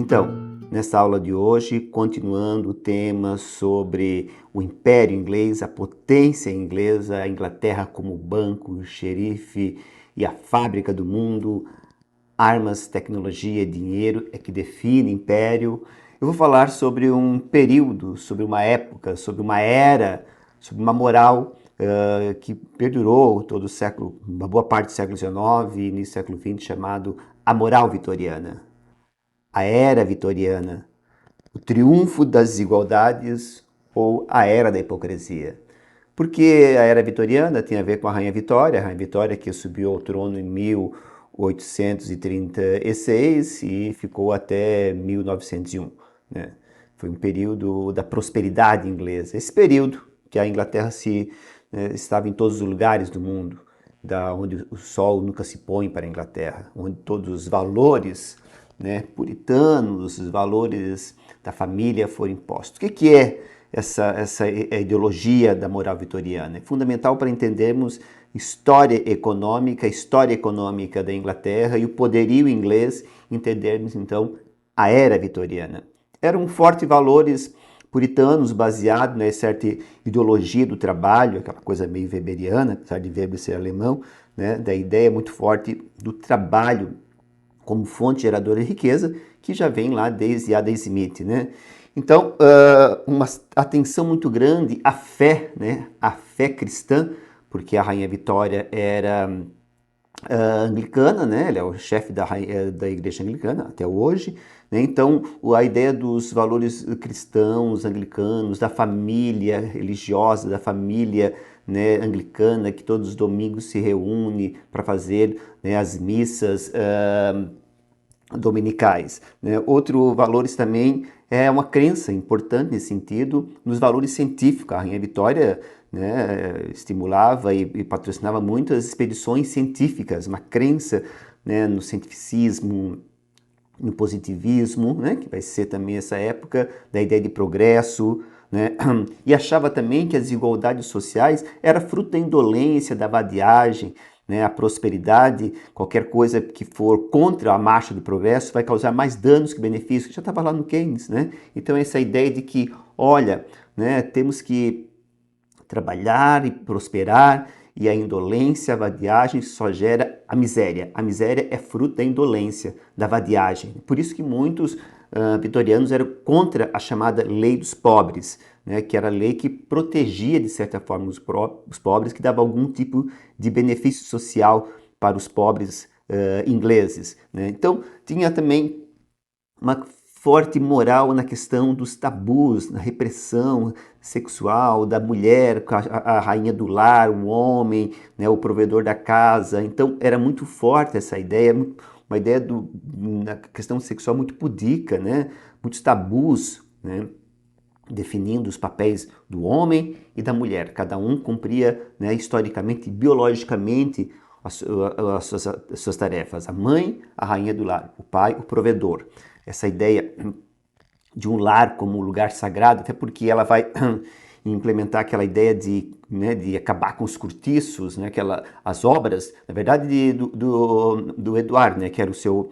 Então, nessa aula de hoje, continuando o tema sobre o Império Inglês, a potência inglesa, a Inglaterra como banco, o xerife e a fábrica do mundo, armas, tecnologia, dinheiro é que define império. Eu vou falar sobre um período, sobre uma época, sobre uma era, sobre uma moral que perdurou todo o século, uma boa parte do século XIX e início do século XX, chamado a moral vitoriana. A era vitoriana, o triunfo das desigualdades ou a era da hipocrisia. Porque a era vitoriana tem a ver com a Rainha Vitória que subiu ao trono em 1836 e ficou até 1901. Né? Foi um período da prosperidade inglesa. Esse período que a Inglaterra estava em todos os lugares do mundo, onde o sol nunca se põe para a Inglaterra, onde todos os valores, né, puritanos, os valores da família foram impostos. O que é essa ideologia da moral vitoriana? É fundamental para entendermos história econômica da Inglaterra e o poderio inglês, entendermos então a era vitoriana. Eram fortes valores puritanos baseados em certa ideologia do trabalho, aquela coisa meio weberiana, apesar de Weber ser alemão, né, da ideia muito forte do trabalho como fonte geradora de riqueza, que já vem lá desde Adam Smith, né? Então, uma atenção muito grande à fé, né? A fé cristã, porque a Rainha Vitória era anglicana, né? Ele é o chefe da igreja anglicana até hoje, né? Então, a ideia dos valores cristãos, anglicanos, da família religiosa, da família, né, anglicana, que todos os domingos se reúne para fazer, né, as missas dominicais. Né? Outro valores também é uma crença importante nesse sentido nos valores científicos. A Rainha Vitória, né, estimulava e patrocinava muitas expedições científicas, uma crença, né, no cientificismo, no positivismo, né, que vai ser também essa época da ideia de progresso, né, e achava também que as desigualdades sociais era fruto da indolência, da vadiagem, né, a prosperidade, qualquer coisa que for contra a marcha do progresso vai causar mais danos que benefícios, que já estava lá no Keynes, né? Então essa ideia de que, olha, né, temos que trabalhar e prosperar, e a indolência, a vadiagem só gera a miséria. A miséria é fruto da indolência, da vadiagem. Por isso que muitos vitorianos eram contra a chamada lei dos pobres, né, que era a lei que protegia, de certa forma, os pobres, que dava algum tipo de benefício social para os pobres ingleses. Né? Então, tinha também uma forte moral na questão dos tabus, na repressão sexual da mulher, a rainha do lar, o homem, né, o provedor da casa. Então era muito forte essa ideia, uma ideia na questão sexual muito pudica, né, muitos tabus, né, definindo os papéis do homem e da mulher. Cada um cumpria, né, historicamente, biologicamente, as suas tarefas. A mãe, a rainha do lar, o pai, o provedor. Essa ideia de um lar como um lugar sagrado, até porque ela vai implementar aquela ideia de, né, de acabar com os cortiços, né, as obras, na verdade, do Eduardo, né, que era o seu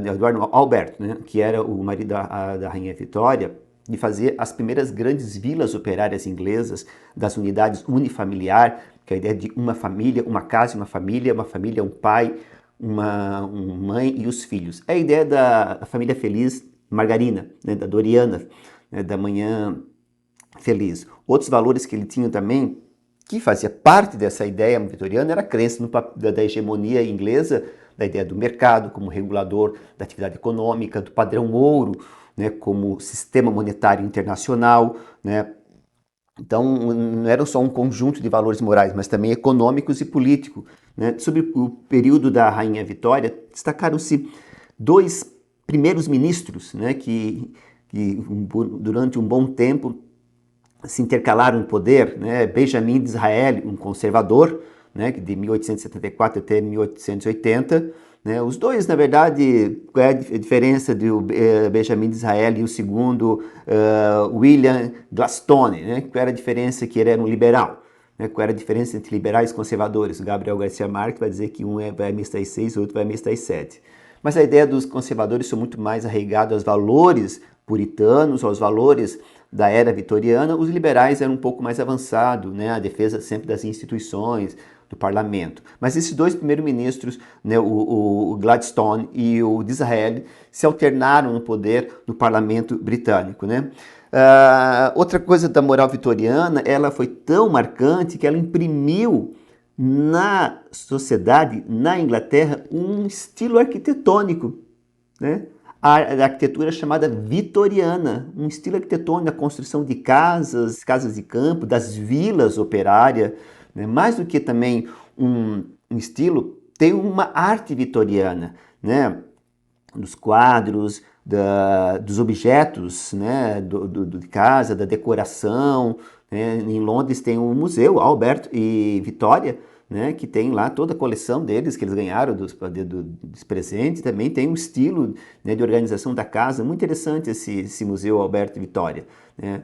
Eduardo Alberto, né, que era o marido da Rainha Vitória, de fazer as primeiras grandes vilas operárias inglesas, das unidades unifamiliar, que é a ideia de uma família, uma casa, uma família, um pai, uma mãe e os filhos. É a ideia da família feliz Margarina, né, da Doriana, né, da manhã feliz. Outros valores que ele tinha também, que fazia parte dessa ideia vitoriana, era a crença da hegemonia inglesa, da ideia do mercado como regulador da atividade econômica, do padrão ouro, né, como sistema monetário internacional, né? Então, não era só um conjunto de valores morais, mas também econômicos e políticos. Né? Sobre o período da Rainha Vitória, destacaram-se dois primeiros ministros, né, que durante um bom tempo se intercalaram no poder, né? Benjamin Disraeli, um conservador, né, de 1874 até 1880, né? Os dois, na verdade, qual é a diferença do Benjamin Disraeli e o segundo William Gladstone, né? Qual era a diferença? Que ele era um liberal. Né? Qual era a diferença entre liberais e conservadores? O Gabriel Garcia Marques vai dizer que um vai à missa às 6, o outro vai à missa às 7. Mas a ideia dos conservadores são muito mais arraigada aos valores puritanos, aos valores da era vitoriana. Os liberais eram um pouco mais avançados, né? A defesa sempre das instituições, do parlamento. Mas esses dois primeiros-ministros, né, o Gladstone e o Disraeli, se alternaram no poder no parlamento britânico, né? Outra coisa da moral vitoriana, ela foi tão marcante que ela imprimiu na sociedade, na Inglaterra, um estilo arquitetônico, né? A arquitetura chamada vitoriana, um estilo arquitetônico, a construção de casas, casas de campo, das vilas operárias, né? Mais do que também um estilo, tem uma arte vitoriana, né? Dos quadros, dos objetos, né? De casa, da decoração, né? Em Londres tem um museu, Albert e Vitória, né, que tem lá toda a coleção deles, que eles ganharam dos presentes, também tem um estilo, né, de organização da casa, muito interessante esse Museu Alberto Vitória, né,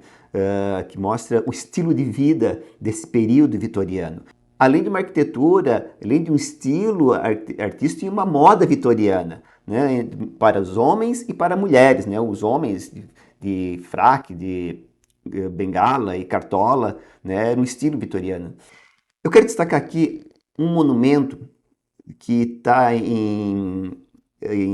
que mostra o estilo de vida desse período vitoriano. Além de uma arquitetura, além de um estilo artístico, tinha uma moda vitoriana, né, para os homens e para mulheres, né, os homens de fraque, de bengala e cartola, né, era um estilo vitoriano. Eu quero destacar aqui um monumento que está em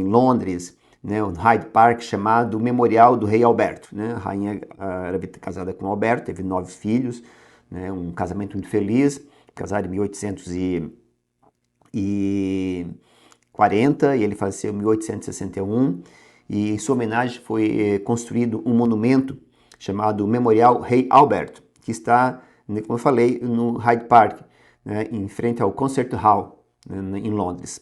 Londres, né, o Hyde Park, chamado Memorial do Rei Alberto, né? A rainha era casada com Alberto, teve 9 filhos, né, um casamento muito feliz, casaram em 1840 e ele faleceu em 1861, e em sua homenagem foi construído um monumento chamado Memorial Rei Alberto, que está, como eu falei, no Hyde Park, né, em frente ao Concert Hall, né, em Londres.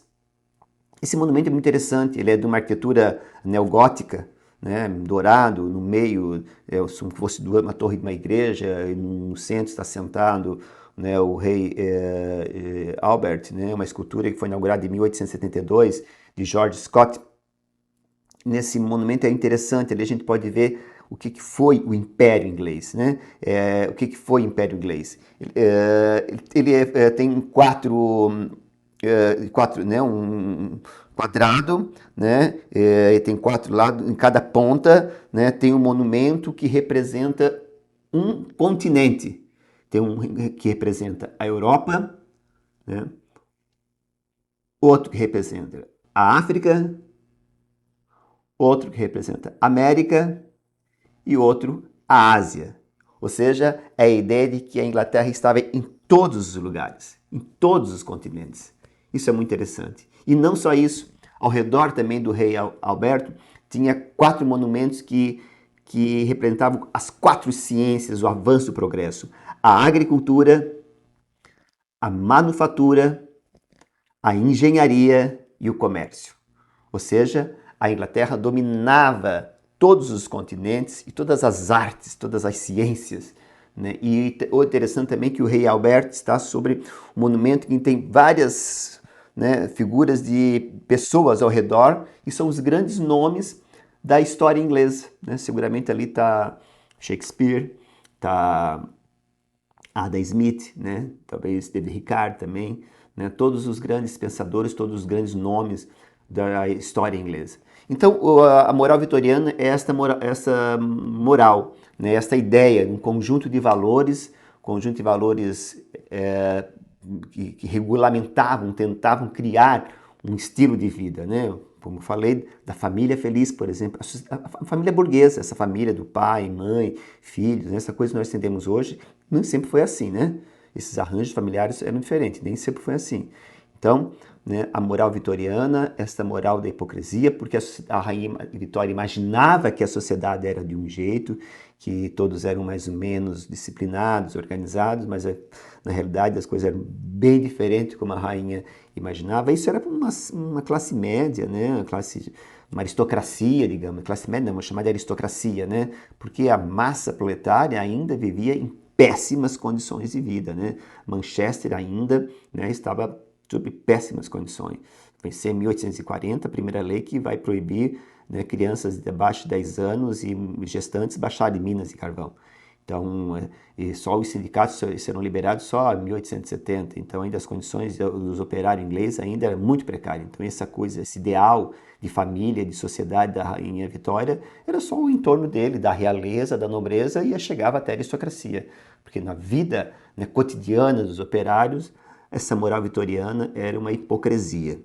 Esse monumento é muito interessante, ele é de uma arquitetura neogótica, né, dourado, no meio, como se fosse uma torre de uma igreja, e no centro está sentado, né, o rei Albert, né, uma escultura que foi inaugurada em 1872, de George Scott. Nesse monumento é interessante, ali a gente pode ver o que foi o Império Inglês, né? O que foi o Império Inglês? Ele tem quatro, né? Um quadrado, né? Tem 4 lados, em cada ponta, né? Tem um monumento que representa um continente. Tem um que representa a Europa, né? Outro que representa a África, outro que representa a América e outro a Ásia. Ou seja, é a ideia de que a Inglaterra estava em todos os lugares, em todos os continentes. Isso é muito interessante. E não só isso, ao redor também do rei Alberto, tinha 4 monumentos que representavam as 4 ciências, o avanço e o progresso. A agricultura, a manufatura, a engenharia e o comércio. Ou seja, a Inglaterra dominava todos os continentes e todas as artes, todas as ciências, né? E o interessante também é que o rei Alberto está sobre um monumento que tem várias, né, figuras de pessoas ao redor, e são os grandes nomes da história inglesa, né? Seguramente ali está Shakespeare, está Adam Smith, né? Talvez David Ricardo também, né? Todos os grandes pensadores, todos os grandes nomes da história inglesa. Então, a moral vitoriana é essa moral, né? Esta ideia, um conjunto de valores que regulamentavam, tentavam criar um estilo de vida, né? Como eu falei, da família feliz, por exemplo, a família burguesa, essa família do pai, mãe, filhos, né? Essa coisa que nós entendemos hoje, nem sempre foi assim, né? Esses arranjos familiares eram diferentes, nem sempre foi assim. Então, né, a moral vitoriana, essa moral da hipocrisia, porque a rainha Vitória imaginava que a sociedade era de um jeito, que todos eram mais ou menos disciplinados, organizados, mas na realidade as coisas eram bem diferentes como a rainha imaginava. Isso era uma classe média, né, uma aristocracia, digamos, classe média não, vamos chamar de aristocracia, né, porque a massa proletária ainda vivia em péssimas condições de vida, né. Manchester ainda, né, estava sob péssimas condições. Pensei em 1840, a primeira lei que vai proibir, né, crianças de abaixo de 10 anos e gestantes baixarem minas de carvão. Então, e só os sindicatos serão liberados só em 1870, então ainda as condições dos operários ingleses ainda eram muito precárias. Então essa coisa, esse ideal de família, de sociedade da Rainha Vitória, era só o entorno dele, da realeza, da nobreza, e chegava até a aristocracia. Porque na vida, né, cotidiana dos operários, essa moral vitoriana era uma hipocrisia.